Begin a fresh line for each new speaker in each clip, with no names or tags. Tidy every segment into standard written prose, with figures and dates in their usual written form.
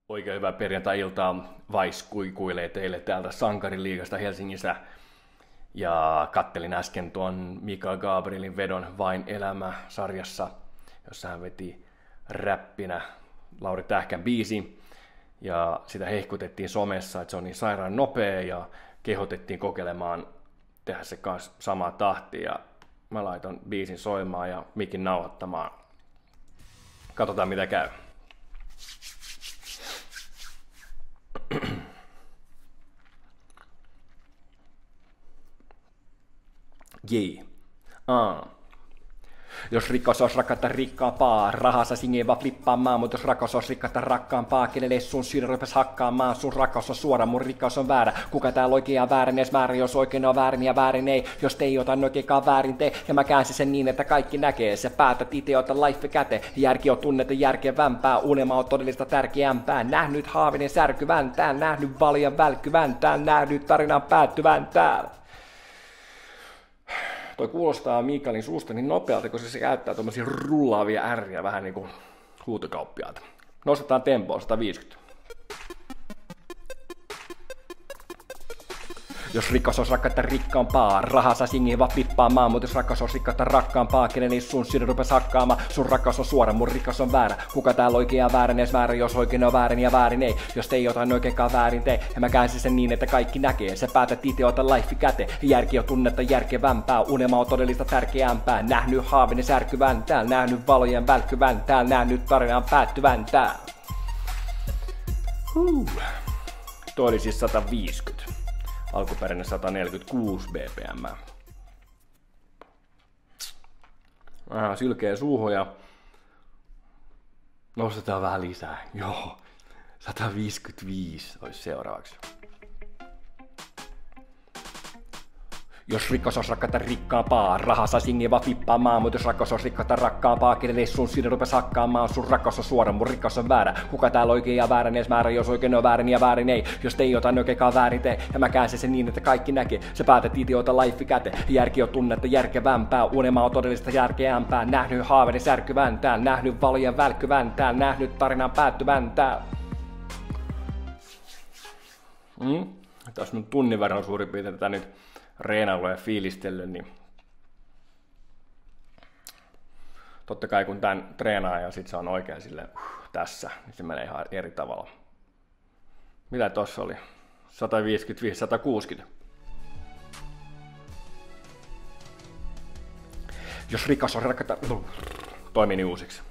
Oikein hyvää perjantai-iltaa. Vice kuikuilee teille täältä Sankariliigasta Helsingissä. Ja kattelin äsken tuon Mika Gabrielin vedon Vain elämä-sarjassa, jossa hän veti räppinä Lauri Tähkän biisi. Ja sitä hehkutettiin somessa, että se on niin sairaan nopea ja kehotettiin kokeilemaan tehdä se kanssa samaa tahtia. Ja mä laitan biisin soimaan ja mikin nauhoittamaan. Katsotaan mitä käy. Jee. Jos rikos olisi rakkautta rikkaampaa, rahassa singeva flippaamaan, mutta jos rakkaus olisi rakkautta rakkaampaa, kenelle sun sydän rupes hakkaamaan, sun rakkaus on suora, mun rikkaus on väärä. Kuka täällä oikein ja väärin, edes väärin, jos oikein on väärin ja väärin ei, jos te ei ota oikeinkaan väärin tee, ja mä käänsin sen niin, että kaikki näkee, sä päätät ite ota life käte, järki on tunnetta järkevämpää, unelma on todellista tärkeämpää, nähnyt haavinen särkyvän täällä, nähnyt valjan välkkyvän täällä, nähnyt tarinan päättyvän täällä. Toi kuulostaa Mikaelin suusta niin nopealta, koska se käyttää tommosia rullaavia ärriä vähän niinku huutokauppiaalta. Nostetaan tempoa 150. Jos rikos olisi rakkautta rikkaampaa, rahassa singeva flippaamaan, mutta jos rakkaus olisi rakkautta rakkaampaa, kenelle sun sydän rupes hakkaamaan, sun rakkaus on suora, mun rikkaus on väärä. Kuka täällä oikein ja väärin, edes väärin, jos oikein on väärin ja väärin ei, jos te ei ota oikeinkaan väärin tee, ja mä käänsin sen niin, että kaikki näkee, sä päätät ite ota life käte, järki on tunnetta järkevämpää, unelma on todellista tärkeämpää, nähnyt haavinen särkyvän täällä, nähnyt valojen välkkyvän täällä, nähnyt tarinan päättyvän täällä. Toi oli siis 150. Alkuperäinen 146 bpm. Vähän sylkeä suuhun ja nostetaan vähän lisää. Joo, 155 olisi seuraavaksi. Jos rikos olisi rakkautta rikkaampaa, rahassa singeva flippaamaan, mutta jos rakkaus olisi rakkautta rakkaampaa, kenelle sun sydän rupes hakkaamaan, sun rakkaus on suora, mun rikkaus on väärä. Kuka täällä oikein ja väärin, edes määrä, jos oikein on väärin ja väärin ei, jos te ei ota oikeinkaan väärin tee, ja mä käänsin sen niin, että kaikki näkee, sä päätät ite ota life käte, järki on tunnetta järkevämpää, unelma on todellista järkeämpää, nähnyt haaveni särkyvän täällä, nähnyt valojen välkkyvän täällä, nähnyt tarinan päättyvän täällä. Tässä on tunnin verran suurin piirtein tätä nyt reenailu ja fiilistellyt, niin totta kai kun tän treenaa ja sit se on oikein silleen tässä, niin se menee ihan eri tavalla. Mitä tossa oli? 155, 160. Jos rikas on rakkautta... Toi meni uusiksi.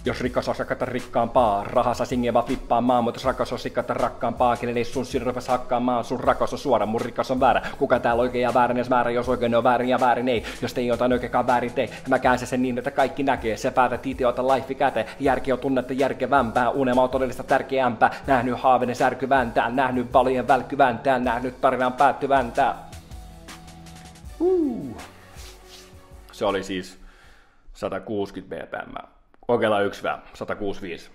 Jos rikkaus olisi rakkautta rikkaampaa, rahassa singeva flippaamaan, mutta jos rakkaus olisi rakkautta rakkaampaa, kenelle sun sydän rupes hakkaamaan, sun rakkaus on suora, mun rikkaus on väärä. Kuka täällä oikein ja väärin, edes määrä, jos oikein on väärin ja väärin ei, jos te ei ota oikeinkaan väärin tee, ja mä käänsin sen niin, että kaikki näkee, sä päätät ite ota life käte, järki on tunnetta järkevämpää, unelma on todellista tärkeämpää, nähnyt haavinen särkyvän täällä, nähnyt valojen välkkyvän täällä, nähnyt tarinan päättyvän täällä. Se oli siis 160 bpm. Kokeillaan yksi vähän, 165.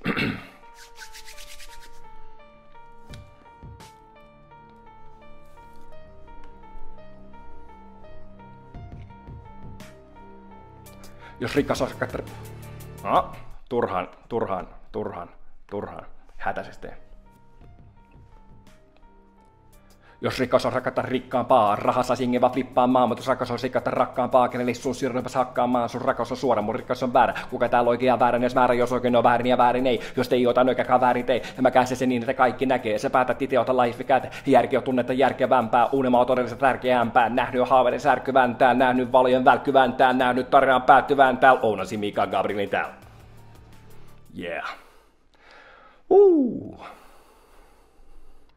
Jos rikas olisi turhaan, hätäisesti. Jos rikkaus on rakkautta rikkaampaa, rahassa singeva flippaamaan, mutta jos rakkaus on rakkautta rakkaampaa, kenelle sun sydän rupes hakkaamaan, sun rakkaus on suora, mun rikkaus on väärä. Kuka täällä oikein ja väärin, edes määrä, jos oikein on väärin ja väärin ei, jos te ei ota oikeinkaan väärin tee, ja mä käänsin sen niin, että kaikki näkee, sä päätät ite ota life käte, järki on tunnetta järkevämpää, unelma on todellista tärkeämpää, nähnyt haavenen särkyvän täällä, nähnyt valojen välkkyvän täällä, nähnyt tarinan päättyvän täällä, ounasi Mika Gabrielin täällä. Yeah.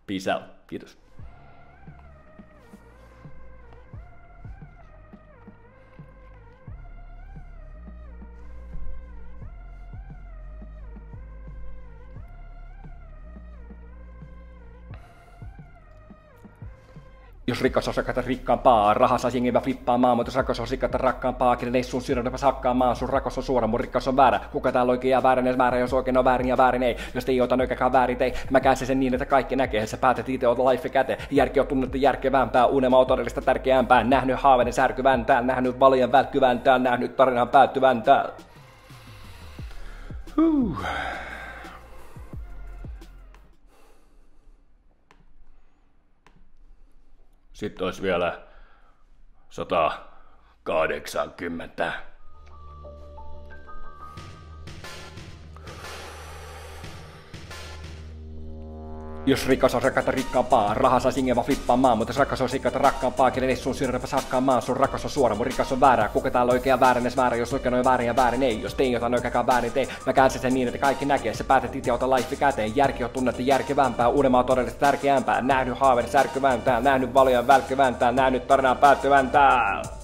Peace out. Kiitos. Jos rikkaus on rakata rikkaampaa, raha saa jengivä flippaamaan, mutta jos rakkaus on rikkaata rakkaampaa, kenen sun sydäntä hakkaamaan, sun rakkaus on suora, mun rikkaus on väärä. Kuka täällä oikein ja väärin, väärä, jos oikein on väärin ja väärin ei. Jos te ei ota oikeakaan väärin tei, mä käänsin sen niin, että kaikki näkee. Sä päätät itse ota life käteen. Järki on tunnettu järkevämpää, unelma on todellista tärkeämpää. Nähnyt haaveiden särkyvän täällä, nähnyt valion välkkyvän täällä, nähnyt tarinan päättyvän täällä. Sitten olisi vielä 180. Jos rikkaus on rakkaata rikkaampaa, raha saa jengivä flippaamaan, mutta jos rakkaus on rikkaata rakkaampaa, kenen sun sydäntä hakkaamaan, sun rakkaus on suora, mun rikkaus on väärä. Kuka täällä oikein ja väärin, väärä, jos oikein on väärin ja väärin ei. Jos tein jotain oikeakaan väärin tei, mä käänsin sen niin, että kaikki näkee. Sä päätät itse ota life käteen. Järki on tunnettu järkevämpää, unelma on todellista tärkeämpää. Nähnyt haaveiden särkyvän täällä, nähnyt valion välkkyvän täällä, nähnyt tarinaa päättyvän täällä.